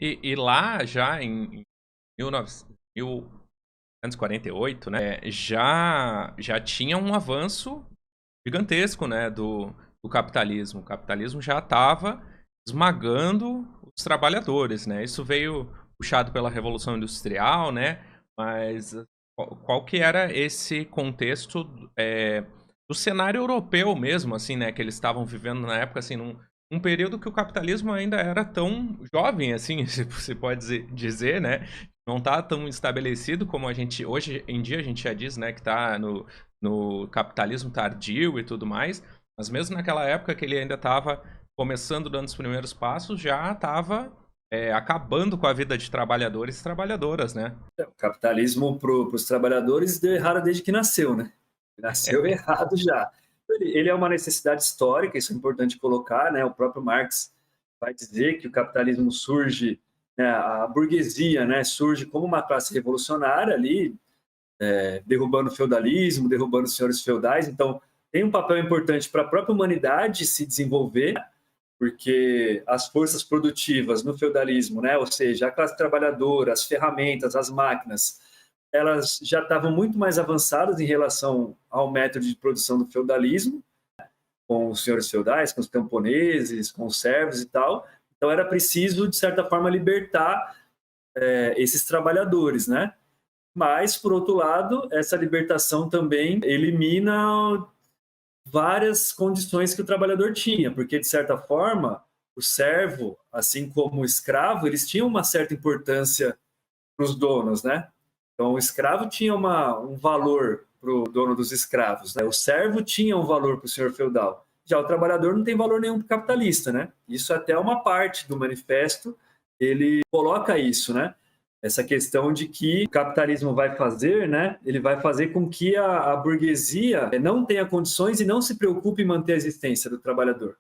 E lá já em 1948, né, já tinha um avanço gigantesco, né, do capitalismo. O capitalismo já estava esmagando os trabalhadores, né? Isso veio puxado pela Revolução Industrial, né? Mas qual que era esse contexto do cenário europeu mesmo, assim, né? Que eles estavam vivendo na época, assim, um período que o capitalismo ainda era tão jovem, assim, se pode dizer, né? Não está tão estabelecido como a gente hoje em dia a gente já diz, né? Que está no capitalismo tardio e tudo mais. Mas mesmo naquela época que ele ainda estava começando, dando os primeiros passos, já estava acabando com a vida de trabalhadores e trabalhadoras, né? O capitalismo para os trabalhadores deu errado desde que nasceu, né? Nasceu errado já. Ele é uma necessidade histórica, isso é importante colocar, né? O próprio Marx vai dizer que o capitalismo surge, né, a burguesia, né, surge como uma classe revolucionária ali, derrubando o feudalismo, derrubando os senhores feudais. Então, tem um papel importante para a própria humanidade se desenvolver, porque as forças produtivas no feudalismo, né, ou seja, a classe trabalhadora, as ferramentas, as máquinas, elas já estavam muito mais avançadas em relação ao método de produção do feudalismo, com os senhores feudais, com os camponeses, com os servos e tal. Então era preciso, de certa forma, libertar esses trabalhadores, né? Mas, por outro lado, essa libertação também elimina várias condições que o trabalhador tinha, porque, de certa forma, o servo, assim como o escravo, eles tinham uma certa importância para os donos, né? Então, o escravo tinha um valor para o dono dos escravos, né? O servo tinha um valor para o senhor feudal. Já o trabalhador não tem valor nenhum para o capitalista, né? Isso até é uma parte do manifesto, ele coloca isso, né? Essa questão de que o capitalismo vai fazer, né? Ele vai fazer com que a burguesia não tenha condições e não se preocupe em manter a existência do trabalhador.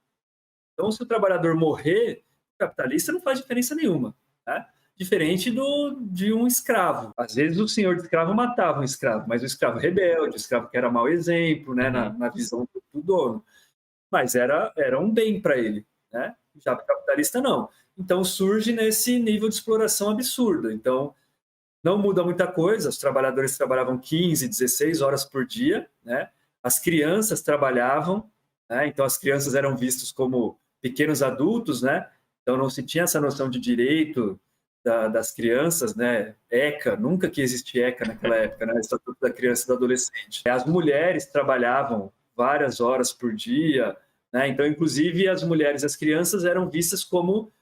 Então, se o trabalhador morrer, o capitalista não faz diferença nenhuma, né? Diferente de um escravo. Às vezes o senhor de escravo matava um escravo, mas o escravo rebelde, o escravo que era mau exemplo, né, Uhum. na visão do dono. Mas era um bem para ele, né? Já para o capitalista, não. Então surge nesse nível de exploração absurda. Então, não muda muita coisa, os trabalhadores trabalhavam 15, 16 horas por dia, né? As crianças trabalhavam, né? Então as crianças eram vistas como pequenos adultos, né? Então não se tinha essa noção de direito das crianças, né? ECA, nunca que existia ECA naquela época, né? Estatuto da Criança e do Adolescente. As mulheres trabalhavam várias horas por dia, né? Então, inclusive, as mulheres e as crianças eram vistas como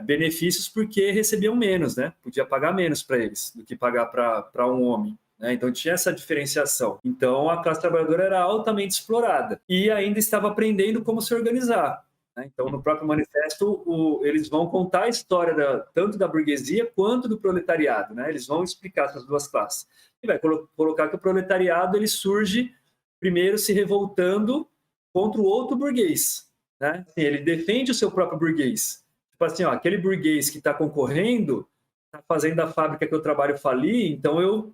benefícios porque recebiam menos, né? Podia pagar menos para eles do que pagar para um homem. Né? Então tinha essa diferenciação. Então a classe trabalhadora era altamente explorada e ainda estava aprendendo como se organizar. Né? Então no próprio manifesto eles vão contar a história tanto da burguesia quanto do proletariado. Né? Eles vão explicar essas duas classes. E vai colocar que o proletariado ele surge primeiro se revoltando contra o outro burguês. Né? Assim, ele defende o seu próprio burguês. Tipo assim, ó, aquele burguês que está concorrendo está fazendo a fábrica que eu trabalho falir, então eu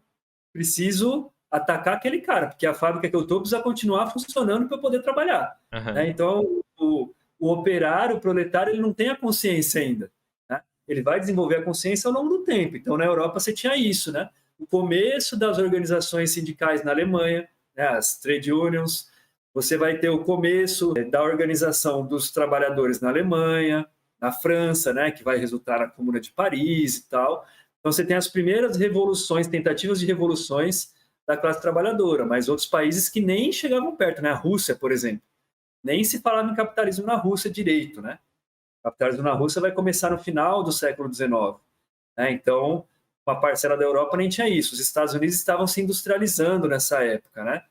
preciso atacar aquele cara, porque a fábrica que eu estou precisa continuar funcionando para eu poder trabalhar. Né? Aham. Então, o operário, o proletário, ele não tem a consciência ainda. Né? Ele vai desenvolver a consciência ao longo do tempo. Então, na Europa, você tinha isso, né? O começo das organizações sindicais na Alemanha, né? As trade unions, você vai ter o começo da organização dos trabalhadores na Alemanha, na França, né, que vai resultar na Comuna de Paris e tal. Então você tem as primeiras revoluções, tentativas de revoluções da classe trabalhadora, mas outros países que nem chegavam perto, né? A Rússia, por exemplo, nem se falava em capitalismo na Rússia direito, né? O capitalismo na Rússia vai começar no final do século XIX, né? Então, uma parcela da Europa nem tinha isso. Os Estados Unidos estavam se industrializando nessa época, né?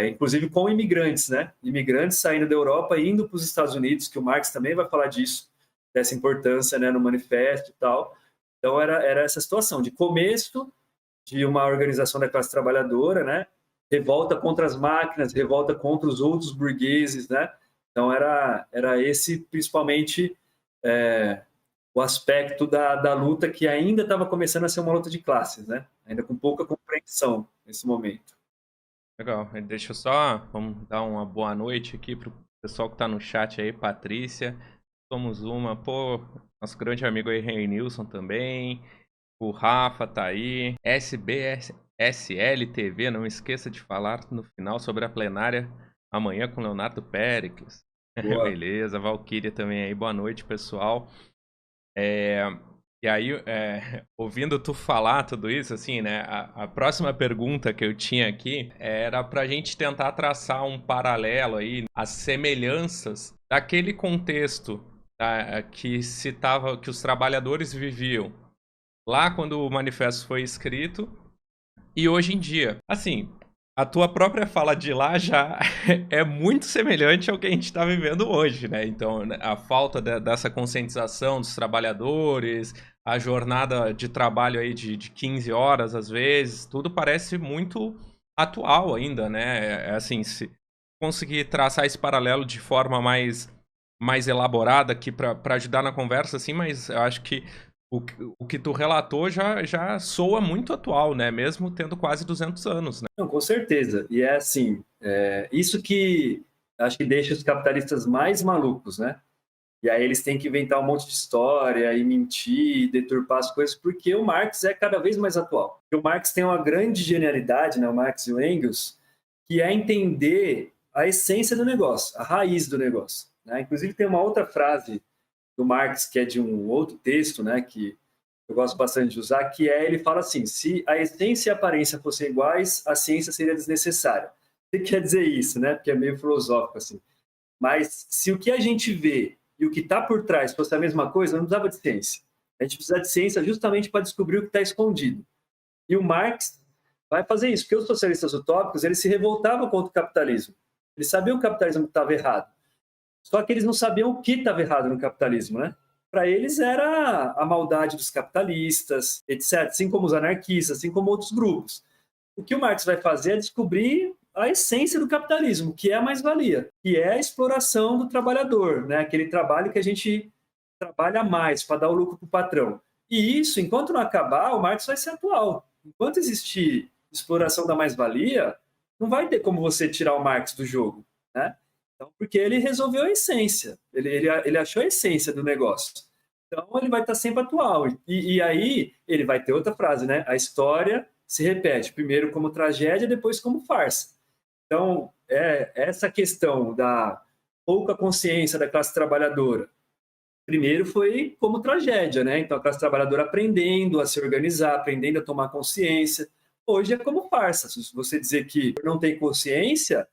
Inclusive com imigrantes, né? Imigrantes saindo da Europa e indo para os Estados Unidos, que o Marx também vai falar disso, dessa importância, né, no manifesto e tal. Então era essa situação de começo de uma organização da classe trabalhadora, né? Revolta contra as máquinas, revolta contra os outros burgueses, né? Então era esse principalmente o aspecto da luta que ainda estava começando a ser uma luta de classes, né? Ainda com pouca compreensão nesse momento. Legal. Deixa eu só, vamos dar uma boa noite aqui pro pessoal que tá no chat aí, Patrícia. Somos uma, pô, Nosso grande amigo aí, Reinilson também. O Rafa tá aí. SBSL TV, não esqueça de falar no final sobre a plenária amanhã com Leonardo Péricles. Boa. Beleza, Valquíria também aí. Boa noite, pessoal. E aí, ouvindo tu falar tudo isso, assim, né? A próxima pergunta que eu tinha aqui era pra gente tentar traçar um paralelo aí, as semelhanças daquele contexto que citava, que os trabalhadores viviam lá quando o manifesto foi escrito e hoje em dia. Assim, a tua própria fala de lá já é muito semelhante ao que a gente está vivendo hoje, né? Então, né, a falta dessa conscientização dos trabalhadores, a jornada de trabalho aí de 15 horas, às vezes, tudo parece muito atual ainda, né? Assim, se conseguir traçar esse paralelo de forma mais elaborada aqui para ajudar na conversa, assim, mas eu acho que o que tu relatou já soa muito atual, né? Mesmo tendo quase 200 anos, né? Não, com certeza. E é assim, isso que acho que deixa os capitalistas mais malucos, né? E aí eles têm que inventar um monte de história e mentir, deturpar as coisas, porque o Marx é cada vez mais atual. O Marx tem uma grande genialidade, né? O Marx e o Engels, que é entender a essência do negócio, a raiz do negócio, né? Inclusive tem uma outra frase do Marx que é de um outro texto, né? Que eu gosto bastante de usar, que é, ele fala assim, se a essência e a aparência fossem iguais, a ciência seria desnecessária. O que quer dizer isso, né? Porque é meio filosófico, assim. Mas se o que a gente vê e o que está por trás fosse a mesma coisa, não precisava de ciência. A gente precisa de ciência justamente para descobrir o que está escondido. E o Marx vai fazer isso, porque os socialistas utópicos, eles se revoltavam contra o capitalismo. Eles sabiam que o capitalismo estava errado. Só que eles não sabiam o que estava errado no capitalismo, né? Para eles era a maldade dos capitalistas, etc., assim como os anarquistas, assim como outros grupos. O que o Marx vai fazer é descobrir a essência do capitalismo, que é a mais-valia, que é a exploração do trabalhador, né? Aquele trabalho que a gente trabalha mais para dar o lucro para o patrão. E isso, enquanto não acabar, o Marx vai ser atual. Enquanto existir exploração da mais-valia, não vai ter como você tirar o Marx do jogo, né? Então, porque ele resolveu a essência, ele achou a essência do negócio. Então, ele vai estar sempre atual. E aí, ele vai ter outra frase, né? A história se repete, primeiro como tragédia, depois como farsa. Então, essa questão da pouca consciência da classe trabalhadora, primeiro foi como tragédia, né? Então, a classe trabalhadora aprendendo a se organizar, aprendendo a tomar consciência. Hoje é como farsa. Se você dizer que não tem consciência,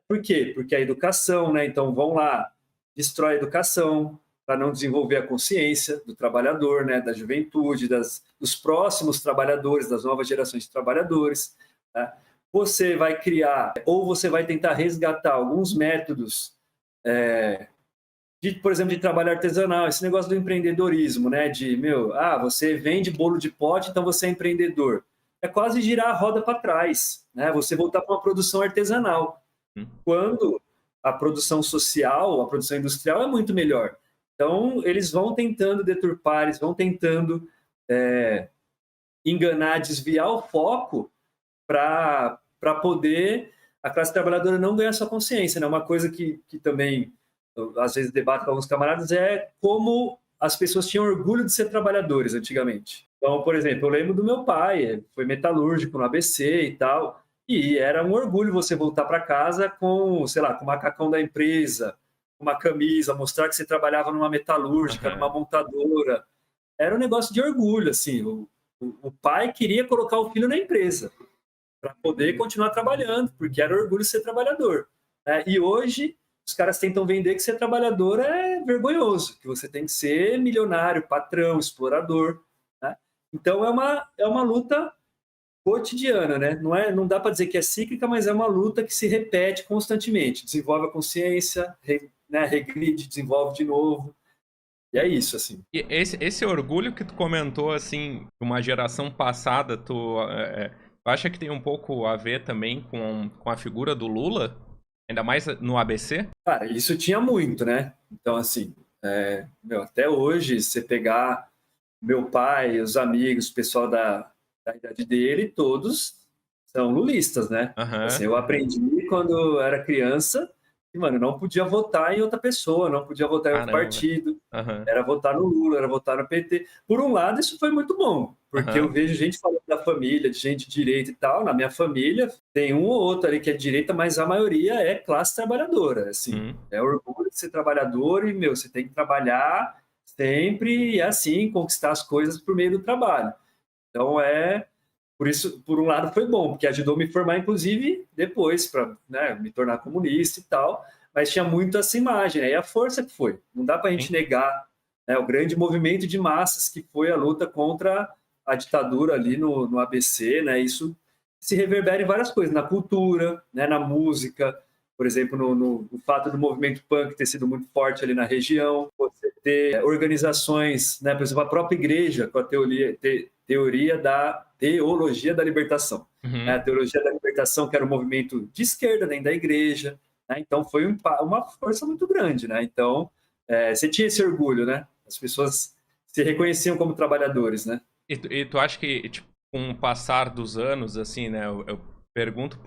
por quê? Porque a educação, né? Então, vão lá, destrói a educação para não desenvolver a consciência do trabalhador, né? Da juventude, dos próximos trabalhadores, das novas gerações de trabalhadores. Né? Você vai criar, ou você vai tentar resgatar alguns métodos por exemplo, de trabalho artesanal, esse negócio do empreendedorismo, né? Você vende bolo de pote, então você é empreendedor. É quase girar a roda para trás, né? Você voltar para uma produção artesanal, quando a produção social, a produção industrial é muito melhor. Então, eles vão tentando deturpar, eles vão tentando enganar, desviar o foco para poder a classe trabalhadora não ganhar sua consciência, né? Uma coisa que também eu, às vezes debato com alguns camaradas é como as pessoas tinham orgulho de ser trabalhadores antigamente. Então, por exemplo, eu lembro do meu pai, foi metalúrgico no ABC e tal, e era um orgulho você voltar para casa com, sei lá, com o macacão da empresa, uma camisa, mostrar que você trabalhava numa metalúrgica, numa montadora. Era um negócio de orgulho, assim. O pai queria colocar o filho na empresa para poder continuar trabalhando, porque era orgulho de ser trabalhador. E hoje os caras tentam vender que ser trabalhador é vergonhoso, que você tem que ser milionário, patrão, explorador. Né? Então é uma luta cotidiana, né? Não dá para dizer que é cíclica, mas é uma luta que se repete constantemente. Desenvolve a consciência, regride, desenvolve de novo. E é isso, assim. E esse orgulho que tu comentou, assim, uma geração passada, tu acha que tem um pouco a ver também com a figura do Lula? Ainda mais no ABC? Cara, isso tinha muito, né? Então, assim, até hoje, você pegar meu pai, os amigos, o pessoal da idade dele, todos são lulistas, né? Assim, Aham. eu aprendi quando era criança e, mano, não podia votar em outra pessoa, não podia votar em outro Caramba. partido, Aham, era votar no Lula, era votar no PT. Por um lado, isso foi muito bom, porque eu aham. vejo gente falando da família, de gente de direita e tal. Na minha família, tem um ou outro ali que é de direita, mas a maioria é classe trabalhadora, assim. Uhum. É orgulho de ser trabalhador e, meu, você tem que trabalhar sempre e, assim, conquistar as coisas por meio do trabalho. Então, por isso, por um lado, foi bom, porque ajudou a me formar, inclusive, depois, para, né, me tornar comunista e tal, mas tinha muito essa imagem, aí a força que foi. Não dá para a gente Sim. negar, né, o grande movimento de massas que foi a luta contra a ditadura ali no ABC, né, isso se reverbera em várias coisas, na cultura, né, na música, por exemplo, no fato do movimento punk ter sido muito forte ali na região, você ter organizações, né, por exemplo, a própria igreja com a teoria da teologia da libertação. Né? Uhum. A teologia da libertação, que era um movimento de esquerda dentro da igreja, né? Então foi uma força muito grande. Né? Então, você tinha esse orgulho, né? As pessoas se reconheciam como trabalhadores, né? E tu acha que, tipo, com o passar dos anos, assim, né? Eu pergunto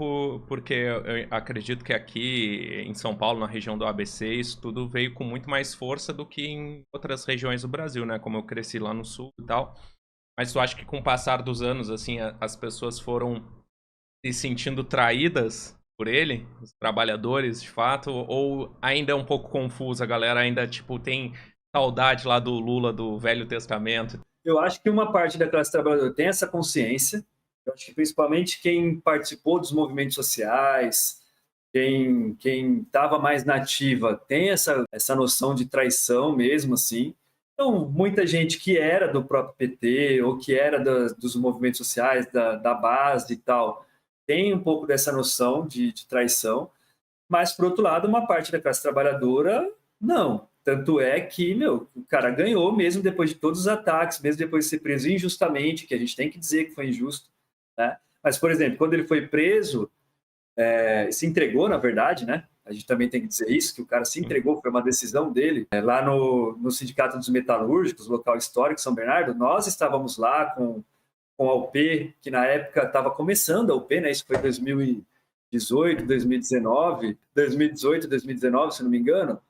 porque eu acredito que aqui em São Paulo, na região do ABC, isso tudo veio com muito mais força do que em outras regiões do Brasil, né? Como eu cresci lá no sul e tal. Mas tu acha que com o passar dos anos, assim, as pessoas foram se sentindo traídas por ele? Os trabalhadores, de fato? Ou ainda é um pouco confuso? A galera ainda, tipo, tem saudade lá do Lula do Velho Testamento? Eu acho que uma parte da classe trabalhadora tem essa consciência. Eu acho que principalmente quem participou dos movimentos sociais, quem estava mais nativa, tem essa noção de traição mesmo, assim. Então, muita gente que era do próprio PT ou que era dos movimentos sociais, da base e tal, tem um pouco dessa noção de traição. Mas, por outro lado, uma parte da classe trabalhadora, não. Tanto é que, meu, o cara ganhou mesmo depois de todos os ataques, mesmo depois de ser preso injustamente, que a gente tem que dizer que foi injusto, né? Mas, por exemplo, quando ele foi preso, se entregou, na verdade, né? A gente também tem que dizer isso, que o cara se entregou, foi uma decisão dele. Lá no Sindicato dos Metalúrgicos, local histórico, São Bernardo, nós estávamos lá com a UP, que na época estava começando a UP, né? Isso foi 2018, 2019, 2018, 2019, se não me engano.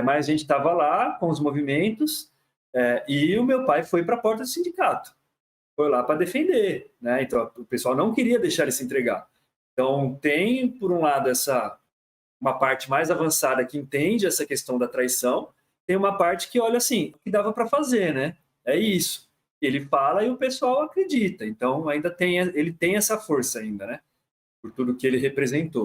Mas a gente estava lá com os movimentos e o meu pai foi para a porta do sindicato. Foi lá para defender, né? Então o pessoal não queria deixar ele se entregar. Então tem, por um lado, uma parte mais avançada que entende essa questão da traição, tem uma parte que olha assim, o que dava para fazer, né? É isso. Ele fala e o pessoal acredita. Então ainda ele tem essa força ainda, né? Por tudo que ele representou.